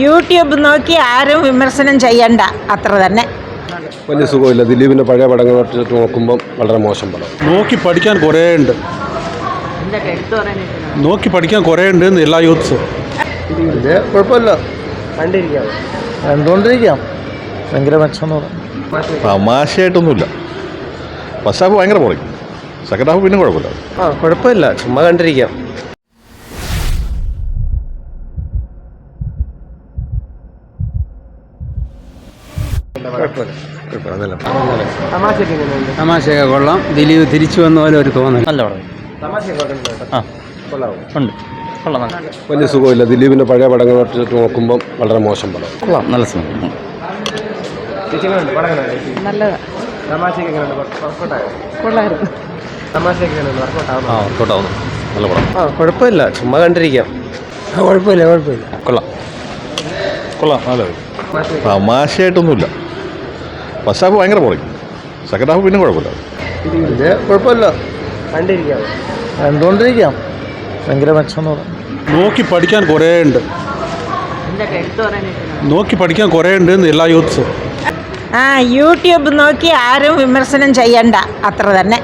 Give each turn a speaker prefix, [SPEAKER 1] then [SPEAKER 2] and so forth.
[SPEAKER 1] YouTube നോക്കി ആരും വിമർശനം ചെയ്യണ്ട, അത്ര തന്നെ.
[SPEAKER 2] വലിയ സുഖമില്ല. ദിലീപിൻ്റെ പഴയ പടങ്ങൾ നോക്കുമ്പം വളരെ മോശം പടം.
[SPEAKER 3] നോക്കി പഠിക്കാൻ കുറേ ഉണ്ട്, എല്ലാ യൂത്ത്സും.
[SPEAKER 2] കുഴപ്പമില്ല,
[SPEAKER 4] കണ്ടുകൊണ്ടിരിക്കാം. ഭയങ്കര മെച്ചം
[SPEAKER 2] തമാശയായിട്ടൊന്നുമില്ല. ഫസ്റ്റ് ഹാഫ് ഭയങ്കര പോയി, സെക്കൻഡ് ഹാഫ് പിന്നെ കുഴപ്പമില്ല.
[SPEAKER 4] കുഴപ്പമില്ല, ചുമ്മാ കണ്ടിരിക്കാം.
[SPEAKER 5] തമാശയൊക്കെ കൊള്ളാം. ദിലീപ് തിരിച്ചു വന്ന പോലെ ഒരു തോന്നൽ.
[SPEAKER 4] നല്ല ഉണ്ട്, കൊള്ളാം.
[SPEAKER 2] വലിയ സുഖമില്ല. ദിലീപിൻ്റെ പഴയ പടങ്ങൾ നോക്കുമ്പം വളരെ മോശം പടം.
[SPEAKER 4] നല്ല സിനിമ.
[SPEAKER 1] നല്ലതാ.
[SPEAKER 2] നല്ല പടം.
[SPEAKER 4] കുഴപ്പമില്ല, ചുമ്മാ കണ്ടിരിക്കാം.
[SPEAKER 1] കുഴപ്പമില്ല.
[SPEAKER 2] കൊള്ളാം, നല്ല തമാശയായിട്ടൊന്നുമില്ല. ഫസ്റ്റ് ഹാഫ് ഭയങ്കര പോയി, സെക്കൻഡ് ഹാഫ് പിന്നെ കുഴപ്പമില്ല.
[SPEAKER 4] കുഴപ്പമില്ല, കണ്ടുകൊണ്ടിരിക്കാം. ഭയങ്കര മെച്ചം
[SPEAKER 3] നോക്കി പഠിക്കാൻ കുറേ ഉണ്ട്, എല്ലാ യൂത്ത്സും.
[SPEAKER 1] യൂട്യൂബ് നോക്കി ആരും വിമർശനം ചെയ്യണ്ട, അത്ര തന്നെ.